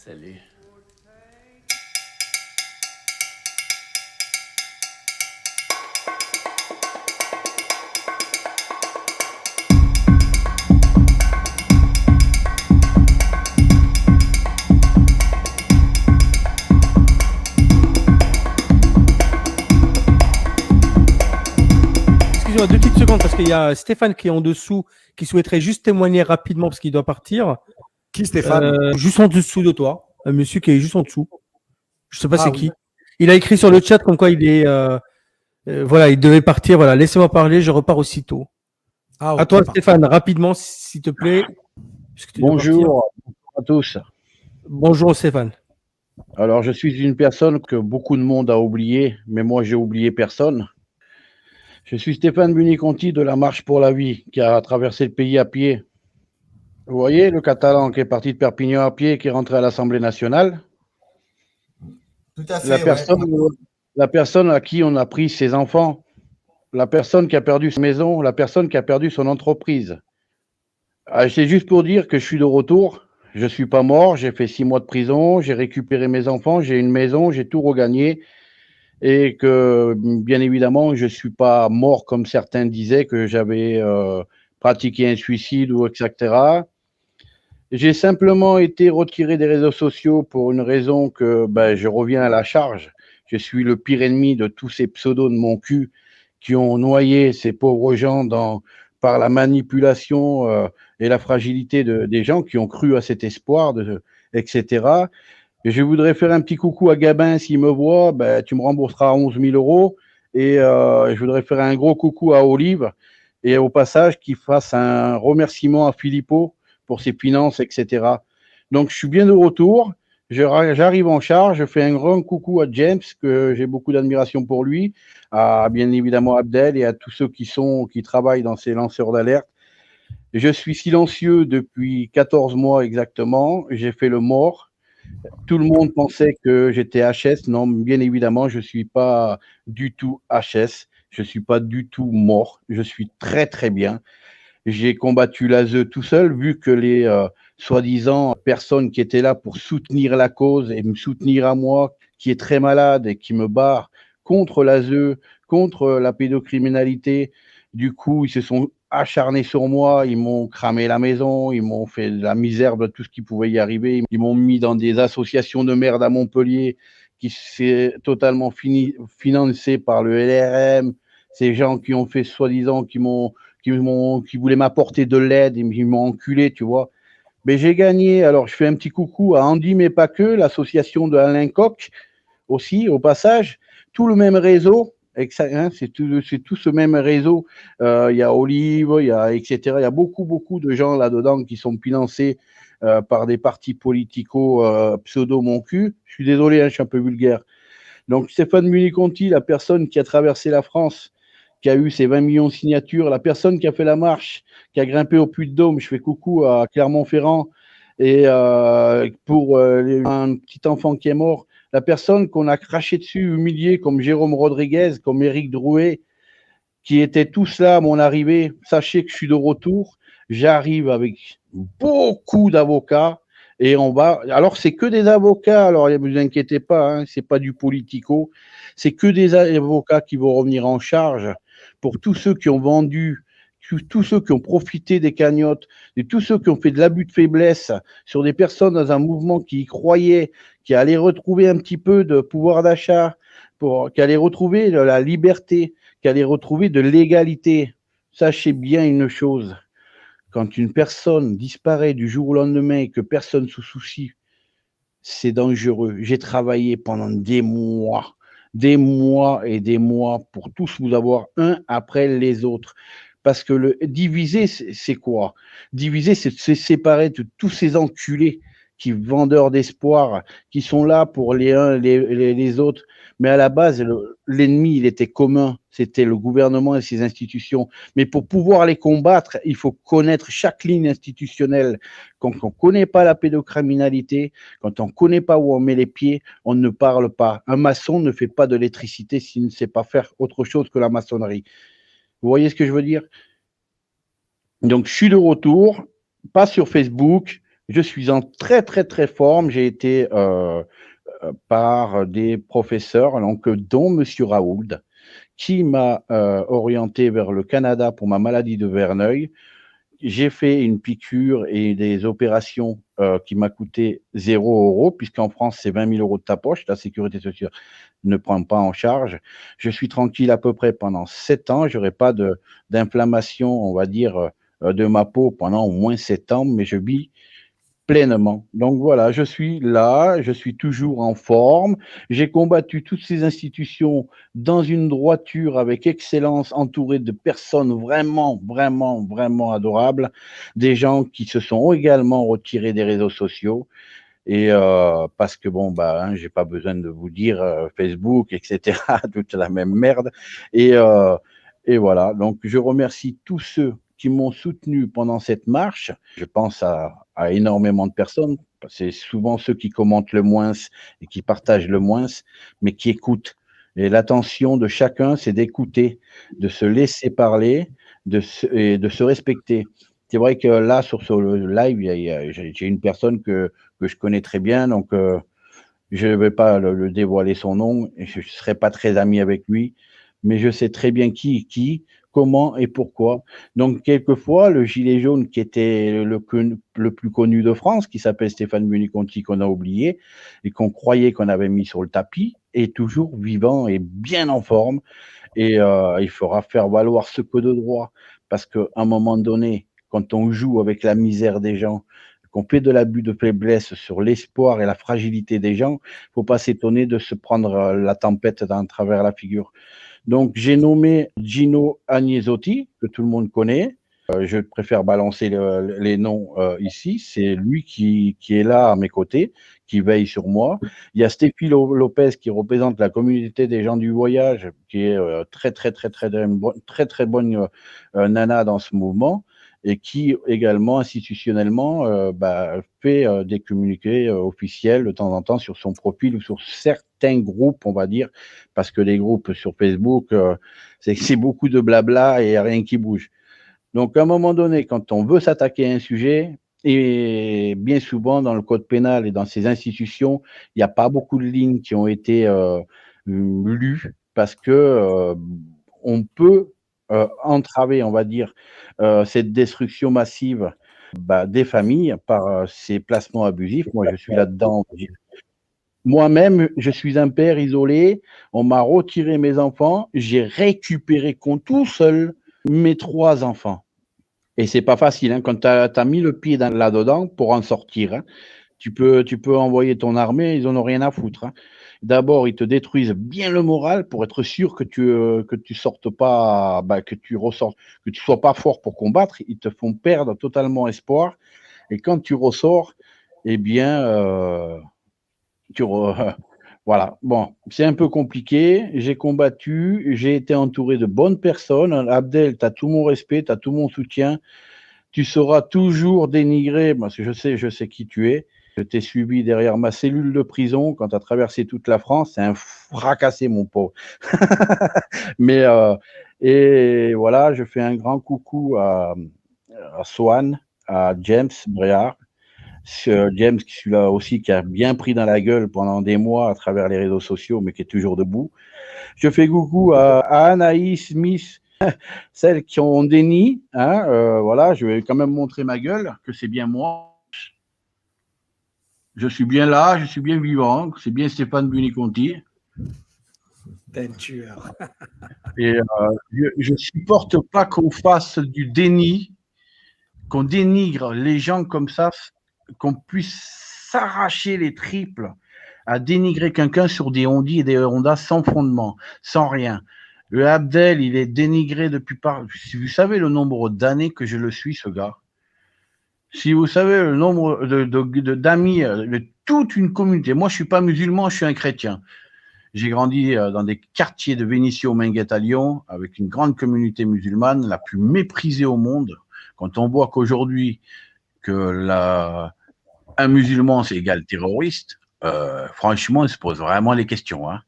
Salut. Excusez-moi, 2 petites secondes, parce qu'il y a Stéphane qui est en dessous, qui souhaiterait juste témoigner rapidement parce qu'il doit partir. Qui, Stéphane? Juste en dessous de toi. Un monsieur qui est juste en dessous. Je sais pas c'est oui. qui. Il a écrit sur le chat comme quoi il est, voilà, il devait partir. Voilà, laissez-moi parler, je repars aussitôt. À toi, Stéphane, rapidement, s'il te plaît. Bonjour à tous. Bonjour, Stéphane. Alors, je suis une personne que beaucoup de monde a oubliée, mais moi, j'ai oublié personne. Je suis Stéphane Buniconti de la Marche pour la Vie, qui a traversé le pays à pied. Vous voyez, le Catalan qui est parti de Perpignan à pied, qui est rentré à l'Assemblée nationale. Tout à fait. La personne à qui on a pris ses enfants, la personne qui a perdu sa maison, la personne qui a perdu son entreprise. C'est juste pour dire que je suis de retour. Je ne suis pas mort, j'ai fait 6 mois de prison, j'ai récupéré mes enfants, j'ai une maison, j'ai tout regagné. Et que, bien évidemment, je ne suis pas mort comme certains disaient, que j'avais pratiqué un suicide ou etc. J'ai simplement été retiré des réseaux sociaux pour une raison que je reviens à la charge. Je suis le pire ennemi de tous ces pseudos de mon cul qui ont noyé ces pauvres gens par la manipulation et la fragilité des gens qui ont cru à cet espoir, etc. Et je voudrais faire un petit coucou à Gabin s'il me voit, tu me rembourseras 11 000 euros. Et je voudrais faire un gros coucou à Olive et au passage qu'il fasse un remerciement à Philippot pour ses finances, etc. Donc je suis bien de retour, j'arrive en charge, je fais un grand coucou à James, que j'ai beaucoup d'admiration pour lui, à bien évidemment Abdel et à tous ceux qui travaillent dans ces lanceurs d'alerte. Je suis silencieux depuis 14 mois exactement, j'ai fait le mort. Tout le monde pensait que j'étais HS. Non, bien évidemment, je ne suis pas du tout HS. Je ne suis pas du tout mort. Je suis très, très bien. J'ai combattu l'ASE tout seul, vu que les soi-disant personnes qui étaient là pour soutenir la cause et me soutenir à moi, qui est très malade et qui me barre contre l'ASE, contre la pédocriminalité, du coup, ils se sont acharnés sur moi, ils m'ont cramé la maison, ils m'ont fait de la misère de tout ce qui pouvait y arriver, ils m'ont mis dans des associations de merde à Montpellier qui s'est totalement financé par le LRM, ces gens qui ont fait soi-disant, qui voulaient m'apporter de l'aide, ils m'ont enculé, tu vois. Mais j'ai gagné. Alors, je fais un petit coucou à Andy, mais pas que, l'association de Alain Koch, aussi, au passage. Tout le même réseau, c'est tout ce même réseau. Il y a Olive, il y a etc. Il y a beaucoup, beaucoup de gens là-dedans qui sont financés par des partis politico pseudo mon cul. Je suis désolé, je suis un peu vulgaire. Donc, Stéphane Municonti, la personne qui a traversé la France, qui a eu ses 20 millions de signatures, la personne qui a fait la marche, qui a grimpé au Puy-de-Dôme, je fais coucou à Clermont-Ferrand, et pour un petit enfant qui est mort, la personne qu'on a craché dessus, humilié, comme Jérôme Rodriguez, comme Éric Drouet, qui étaient tous là à mon arrivée, sachez que je suis de retour, j'arrive avec beaucoup d'avocats, et on va. Alors, c'est que des avocats, alors ne vous inquiétez pas, c'est pas du politico, c'est que des avocats qui vont revenir en charge pour tous ceux qui ont vendu, tous ceux qui ont profité des cagnottes, et tous ceux qui ont fait de l'abus de faiblesse sur des personnes dans un mouvement qui y croyaient, qui allaient retrouver un petit peu de pouvoir d'achat, qui allaient retrouver la liberté, qui allaient retrouver de l'égalité. Sachez bien une chose. Quand une personne disparaît du jour au lendemain et que personne ne se soucie, c'est dangereux. J'ai travaillé pendant des mois et des mois pour tous vous avoir un après les autres. Parce que le diviser, c'est quoi? Diviser, c'est se séparer de tous ces enculés qui vendeurs d'espoir, qui sont là pour les uns, les autres. Mais à la base, l'ennemi, il était commun. C'était le gouvernement et ses institutions. Mais pour pouvoir les combattre, il faut connaître chaque ligne institutionnelle. Quand on ne connaît pas la pédocriminalité, quand on ne connaît pas où on met les pieds, on ne parle pas. Un maçon ne fait pas de l'électricité s'il ne sait pas faire autre chose que la maçonnerie. Vous voyez ce que je veux dire? Donc, je suis de retour, pas sur Facebook. Je suis en très, très, très forme. J'ai été par des professeurs, donc, dont M. Raoult, qui m'a orienté vers le Canada pour ma maladie de Verneuil. J'ai fait une piqûre et des opérations qui m'a coûté 0 €, puisqu'en France, c'est 20 000 € de ta poche. La sécurité sociale ne prend pas en charge. Je suis tranquille à peu près pendant 7 ans. Je n'aurai pas d'inflammation, on va dire, de ma peau pendant au moins 7 ans, mais je vis pleinement. Donc voilà, je suis là, je suis toujours en forme. J'ai combattu toutes ces institutions dans une droiture avec excellence, entouré de personnes vraiment, vraiment, vraiment adorables, des gens qui se sont également retirés des réseaux sociaux. Et parce que bon, bah, hein, j'ai pas besoin de vous dire Facebook, etc., toute la même merde. Et, euh, et voilà. Donc, je remercie tous ceux qui m'ont soutenu pendant cette marche. Je pense à énormément de personnes. C'est souvent ceux qui commentent le moins et qui partagent le moins, mais qui écoutent. Et l'attention de chacun, c'est d'écouter, de se laisser parler, et de se respecter. C'est vrai que là, sur ce live, j'ai une personne que je connais très bien, donc je ne vais pas le dévoiler son nom, je ne serai pas très ami avec lui, mais je sais très bien qui, comment et pourquoi. Donc, quelquefois, le gilet jaune qui était le plus connu de France, qui s'appelle Stéphane Buniconti, qu'on a oublié et qu'on croyait qu'on avait mis sur le tapis, est toujours vivant et bien en forme. Et il faudra faire valoir ce que de droit, parce qu'à un moment donné, quand on joue avec la misère des gens, qu'on fait de l'abus de faiblesse sur l'espoir et la fragilité des gens, il ne faut pas s'étonner de se prendre la tempête dans travers la figure. Donc, j'ai nommé Gino Agnesotti, que tout le monde connaît. Je préfère balancer les noms ici. C'est lui qui est là à mes côtés, qui veille sur moi. Il y a Stéphie Lopez qui représente la communauté des gens du voyage, qui est très, très, très, très, très, très bonne nana dans ce mouvement et qui également institutionnellement fait des communiqués officiels de temps en temps sur son profil ou sur certains groupes, on va dire, parce que les groupes sur Facebook, c'est beaucoup de blabla et il n'y a rien qui bouge. Donc, à un moment donné, quand on veut s'attaquer à un sujet, et bien souvent dans le code pénal et dans ces institutions, il n'y a pas beaucoup de lignes qui ont été lues parce que on peut entraver, on va dire, cette destruction massive des familles par ces placements abusifs. Moi, je suis là-dedans. Moi-même, je suis un père isolé. On m'a retiré mes enfants. J'ai récupéré tout seul mes 3 enfants. Et c'est pas facile, hein, quand tu as mis le pied là-dedans pour en sortir. Hein. Tu peux envoyer ton armée, ils en ont rien à foutre. Hein. D'abord, ils te détruisent bien le moral pour être sûr que tu sortes pas, que tu ressortes, que tu sois pas fort pour combattre. Ils te font perdre totalement espoir. Et quand tu ressors, eh bien, voilà. Bon, c'est un peu compliqué. J'ai combattu, j'ai été entouré de bonnes personnes. Abdel, tu as tout mon respect, tu as tout mon soutien. Tu seras toujours dénigré, parce que je sais qui tu es. Je t'ai suivi derrière ma cellule de prison quand tu as traversé toute la France. C'est un fracassé, mon pauvre. Mais, et voilà, je fais un grand coucou à Swan, à James Bréard. James, qui suis là aussi, qui a bien pris dans la gueule pendant des mois à travers les réseaux sociaux, mais qui est toujours debout. Je fais coucou à Anaïs Smith, celles qui ont déni. Hein, voilà, je vais quand même montrer ma gueule, que c'est bien moi. Je suis bien là, je suis bien vivant. C'est bien Stéphane Buniconti. T'es un tueur. Et je ne supporte pas qu'on fasse du déni, qu'on dénigre les gens comme ça, qu'on puisse s'arracher les triples à dénigrer quelqu'un sur des ondis et des hondas sans fondement, sans rien. Le Abdel, il est dénigré depuis Si vous savez le nombre d'années que je le suis, ce gars. Si vous savez le nombre d'amis, de toute une communauté. Moi, je suis pas musulman, je suis un chrétien. J'ai grandi dans des quartiers de Vénissieux Minguette à Lyon, avec une grande communauté musulmane, la plus méprisée au monde. Quand on voit qu'aujourd'hui, un musulman, c'est égal terroriste, franchement, il se pose vraiment les questions. Hein.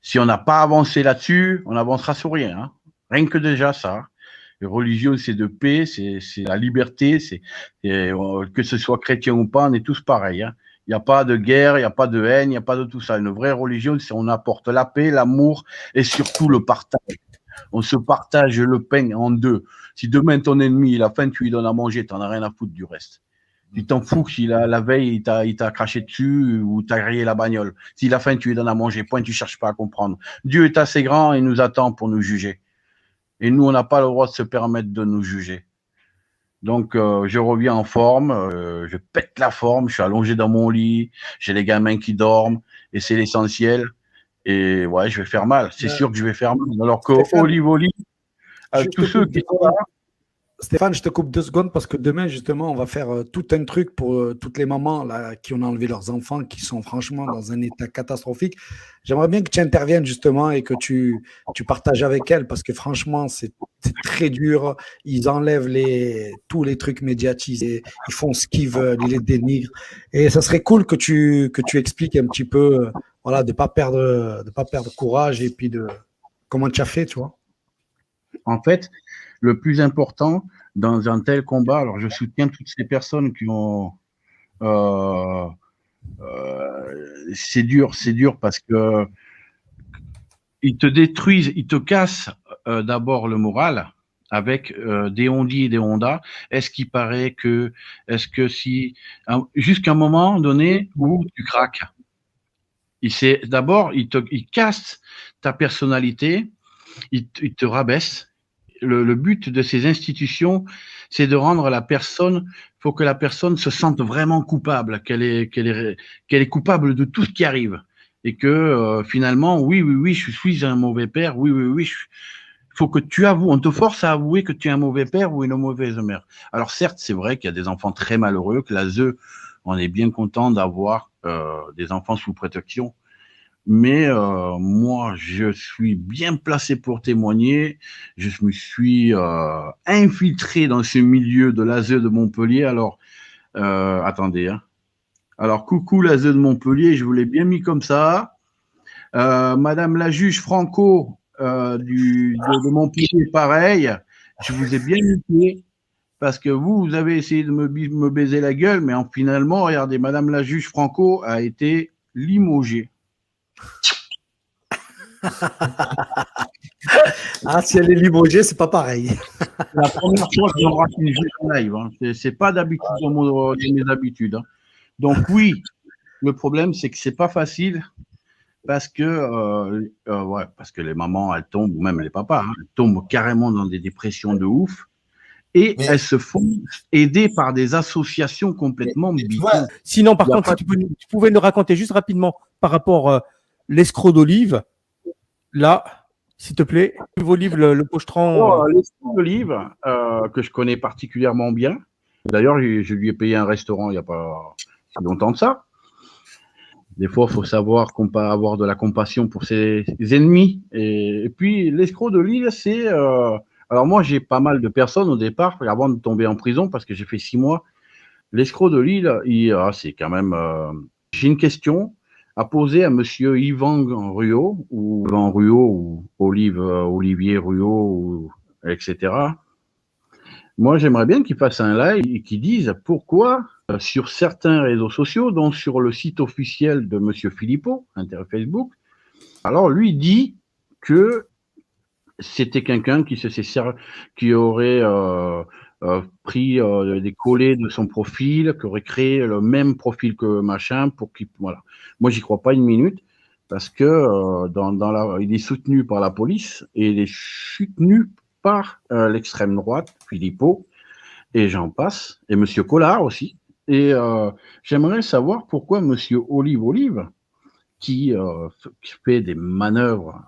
Si on n'a pas avancé là-dessus, on n'avancera sur rien. Hein. Rien que déjà ça. religion, c'est de paix, c'est la liberté, que ce soit chrétien ou pas, on est tous pareils. Hein. Il n'y a pas de guerre, il n'y a pas de haine, il n'y a pas de tout ça. Une vraie religion, c'est on apporte la paix, l'amour et surtout le partage. On se partage le pain en deux. Si demain ton ennemi, il a faim, tu lui donnes à manger, tu n'en as rien à foutre du reste. Tu t'en fous que si la veille, il t'a craché dessus ou t'as grillé la bagnole. S'il a faim, tu lui donnes à manger. Point, tu cherches pas à comprendre. Dieu est assez grand et nous attend pour nous juger. Et nous, on n'a pas le droit de se permettre de nous juger. Donc, je reviens en forme, je pète la forme, je suis allongé dans mon lit, j'ai les gamins qui dorment, et c'est l'essentiel. Et ouais, je vais faire mal, c'est sûr que je vais faire mal. Alors que Olive, tous ceux qui sont là, Stéphane, je te coupe 2 secondes parce que demain, justement, on va faire tout un truc pour toutes les mamans là, qui ont enlevé leurs enfants, qui sont franchement dans un état catastrophique. J'aimerais bien que tu interviennes justement et que tu partages avec elles parce que franchement, c'est très dur. Ils enlèvent tous les trucs médiatisés, ils font ce qu'ils veulent, ils les dénigrent. Et ça serait cool que tu expliques un petit peu, voilà, de pas perdre courage et puis de comment tu as fait, tu vois. En fait, le plus important dans un tel combat, alors je soutiens toutes ces personnes qui ont. C'est dur parce que ils te détruisent, ils te cassent d'abord le moral avec des on-dit et des on-da. Est-ce que si, jusqu'à un moment donné où tu craques, d'abord, ils cassent ta personnalité, ils te rabaissent. Le but de ces institutions, c'est de rendre la personne, faut que la personne se sente vraiment coupable, qu'elle est coupable de tout ce qui arrive. Et que finalement, oui, je suis un mauvais père, oui, faut que tu avoues, on te force à avouer que tu es un mauvais père ou une mauvaise mère. Alors certes, c'est vrai qu'il y a des enfants très malheureux, que l'ASE, on est bien content d'avoir des enfants sous protection. Mais moi, je suis bien placé pour témoigner. Je me suis infiltré dans ce milieu de l'ASE de Montpellier. Alors, attendez. Hein. Alors, coucou l'ASE de Montpellier, je vous l'ai bien mis comme ça. Madame la juge Franco de Montpellier, pareil. Je vous ai bien mis parce que vous avez essayé de me baiser la gueule, mais finalement, regardez, Madame la juge Franco a été limogée. Ah, si elle est limogée, c'est pas pareil. La première fois que j'embrasse une juge en live. Hein. C'est pas d'habitude dans mes habitudes. Hein. Donc oui, le problème c'est que c'est pas facile parce que parce que les mamans elles tombent, ou même les papas, hein, elles tombent carrément dans des dépressions de ouf. Et elles se font aider par des associations complètement bidons. Sinon, par contre, si tu pouvais nous raconter juste rapidement par rapport l'escroc d'Olive, là, s'il te plaît, Olive, le pochetron. L'escroc d'Olive, que je connais particulièrement bien. D'ailleurs, je lui ai payé un restaurant il n'y a pas si longtemps de ça. Des fois, il faut savoir avoir de la compassion pour ses ennemis. Et puis, l'escroc d'Olive, c'est... alors moi, j'ai pas mal de personnes au départ, avant de tomber en prison, parce que j'ai fait 6 mois. L'escroc de Lille, c'est quand même... j'ai une question à poser à monsieur Yvan Ruot, ou Olivier Ruot, etc. Moi, j'aimerais bien qu'il fasse un live et qu'il dise pourquoi, sur certains réseaux sociaux, dont sur le site officiel de monsieur Philippot, Facebook, alors lui dit que c'était quelqu'un qui aurait pris des collets de son profil, qui aurait créé le même profil que machin pour qu'il voilà. Moi, j'y crois pas une minute parce que il est soutenu par la police et il est soutenu par l'extrême droite, Philippot et j'en passe, et monsieur Collard aussi. Et j'aimerais savoir pourquoi monsieur Olive qui fait des manœuvres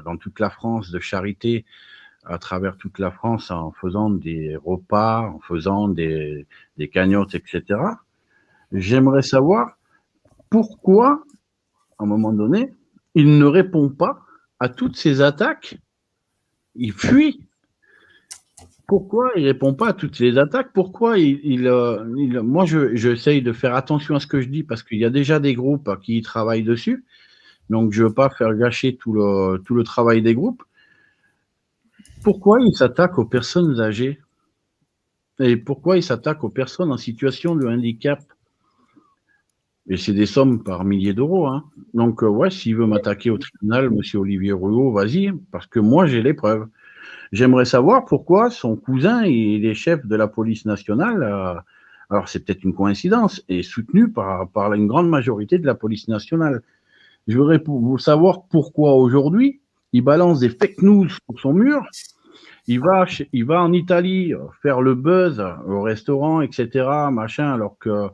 dans toute la France de charité, à travers toute la France, en faisant des repas, en faisant des cagnottes, etc. J'aimerais savoir pourquoi, à un moment donné, il ne répond pas à toutes ces attaques. Il fuit. Pourquoi il répond pas à toutes les attaques? Pourquoi moi, j'essaye de faire attention à ce que je dis parce qu'il y a déjà des groupes qui travaillent dessus. Donc, je veux pas faire gâcher tout le travail des groupes. Pourquoi il s'attaque aux personnes âgées? Et pourquoi il s'attaque aux personnes en situation de handicap? Et c'est des sommes par milliers d'euros. Hein. Donc, ouais, s'il veut m'attaquer au tribunal, monsieur Olivier Rouault, vas-y, parce que moi, j'ai les preuves. J'aimerais savoir pourquoi son cousin et les chefs de la police nationale, alors c'est peut-être une coïncidence, est soutenu par une grande majorité de la police nationale. Je voudrais savoir pourquoi aujourd'hui, il balance des fake news sur son mur. Il va en Italie faire le buzz au restaurant, etc., machin, alors que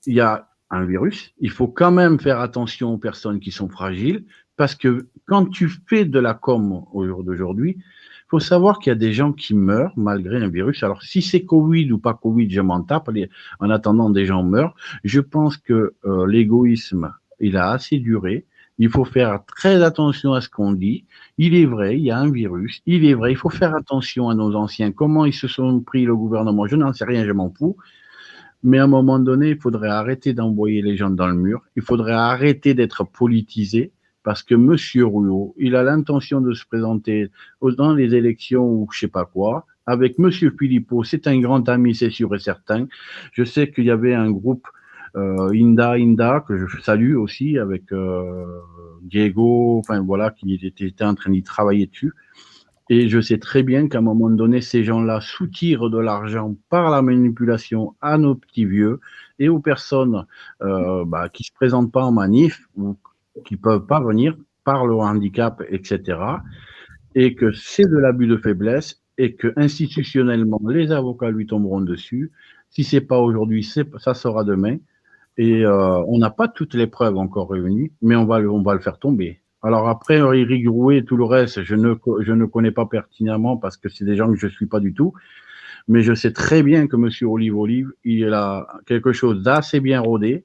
il y a un virus. Il faut quand même faire attention aux personnes qui sont fragiles, parce que quand tu fais de la com au jour d'aujourd'hui, il faut savoir qu'il y a des gens qui meurent malgré un virus. Alors, si c'est Covid ou pas Covid, je m'en tape. En attendant, des gens meurent. Je pense que l'égoïsme, il a assez duré. Il faut faire très attention à ce qu'on dit. Il est vrai, il y a un virus. Il est vrai, il faut faire attention à nos anciens. Comment ils se sont pris le gouvernement, je n'en sais rien, je m'en fous. Mais à un moment donné, il faudrait arrêter d'envoyer les gens dans le mur. Il faudrait arrêter d'être politisé, parce que M. Rouault, il a l'intention de se présenter dans les élections ou je sais pas quoi. Avec M. Philippot, c'est un grand ami, c'est sûr et certain. Je sais qu'il y avait un groupe Inda, que je salue aussi, avec Diego, enfin voilà, qui était en train d'y travailler dessus. Et je sais très bien qu'à un moment donné, ces gens-là soutirent de l'argent par la manipulation à nos petits vieux et aux personnes qui se présentent pas en manif ou qui peuvent pas venir par le handicap, etc. Et que c'est de l'abus de faiblesse et que institutionnellement, les avocats lui tomberont dessus. Si c'est pas aujourd'hui, ça sera demain. Et on n'a pas toutes les preuves encore réunies, mais on va le faire tomber. Alors après, Éric Rouet et tout le reste, je ne connais pas pertinemment parce que c'est des gens que je suis pas du tout. Mais je sais très bien que monsieur Olive, il a quelque chose d'assez bien rodé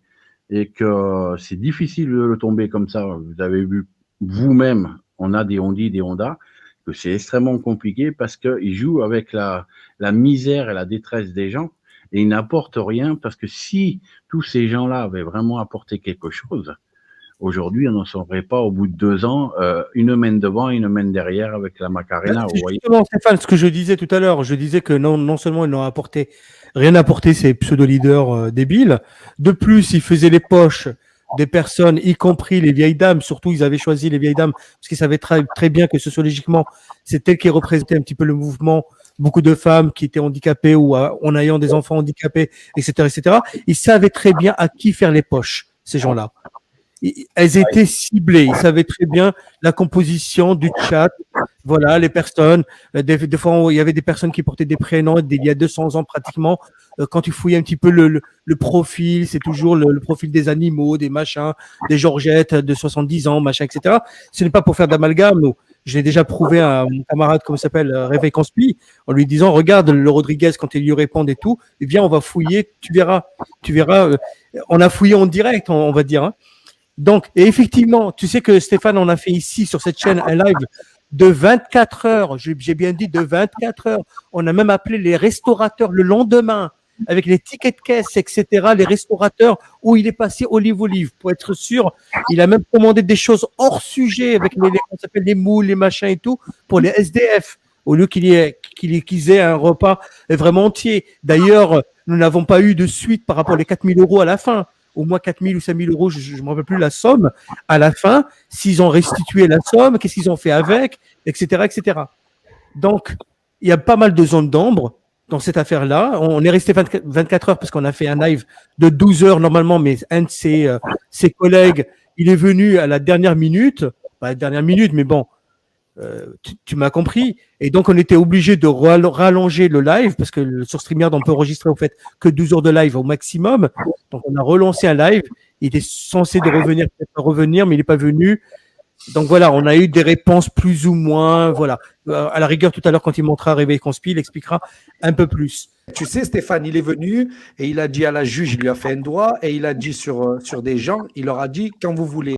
et que c'est difficile de le tomber comme ça. Vous avez vu vous-même, on a des ondis, des ondas, que c'est extrêmement compliqué parce qu'il joue avec la misère et la détresse des gens et il n'apporte rien parce que si tous ces gens-là avaient vraiment apporté quelque chose, aujourd'hui, on n'en serait pas au bout de 2 ans, une main devant et une main derrière avec la Macarena. Vous voyez. Justement, Stéphane, ce que je disais tout à l'heure, je disais que non seulement ils n'ont apporté rien apporté ces pseudo-leaders débiles, de plus, ils faisaient les poches des personnes, y compris les vieilles dames. Surtout, ils avaient choisi les vieilles dames parce qu'ils savaient très bien que sociologiquement, c'est elles qui représentaient un petit peu le mouvement. Beaucoup de femmes qui étaient handicapées ou en ayant des enfants handicapés, etc., etc. Ils savaient très bien à qui faire les poches, ces gens-là. Elles étaient ciblées. Ils savaient très bien la composition du chat. Voilà, les personnes. Des fois, il y avait des personnes qui portaient des prénoms il y a 200 ans pratiquement. Quand tu fouilles un petit peu le profil, c'est toujours le profil des animaux, des machins, des Georgettes de 70 ans, machin, etc. Ce n'est pas pour faire d'amalgame. Je l'ai déjà prouvé à mon camarade, comment il s'appelle, Réveil Conspi, en lui disant, regarde le Rodriguez quand il lui répond et tout. Eh bien, on va fouiller, tu verras. On a fouillé en direct, on va dire. Hein. Donc, et effectivement, tu sais que Stéphane, on a fait ici sur cette chaîne un live de 24 heures. J'ai bien dit de 24 heures. On a même appelé les restaurateurs le lendemain avec les tickets de caisse, etc. Les restaurateurs où il est passé olive pour être sûr. Il a même commandé des choses hors sujet avec on s'appelle les moules, les machins et tout pour les SDF au lieu qu'ils aient un repas vraiment entier. D'ailleurs, nous n'avons pas eu de suite par rapport aux 4 000 € à la fin. Au moins 4 000 ou 5 000 €, je ne me rappelle plus la somme, à la fin, s'ils ont restitué la somme, qu'est-ce qu'ils ont fait avec, etc., etc. Donc, il y a pas mal de zones d'ombre dans cette affaire-là. On est resté 24 heures parce qu'on a fait un live de 12 heures normalement, mais un de ses collègues, il est venu à la dernière minute, pas la dernière minute, mais bon, tu m'as compris. Et donc, on était obligé de rallonger le live parce que sur StreamYard, on peut enregistrer au fait que 12 heures de live au maximum. Donc, on a relancé un live. Il était censé revenir, mais il n'est pas venu. Donc, voilà, on a eu des réponses plus ou moins. Voilà. À la rigueur, tout à l'heure, quand il montrera Réveil Conspi, il expliquera un peu plus. Tu sais, Stéphane, il est venu et il a dit à la juge, il lui a fait un doigt et il a dit sur des gens, il leur a dit, quand vous voulez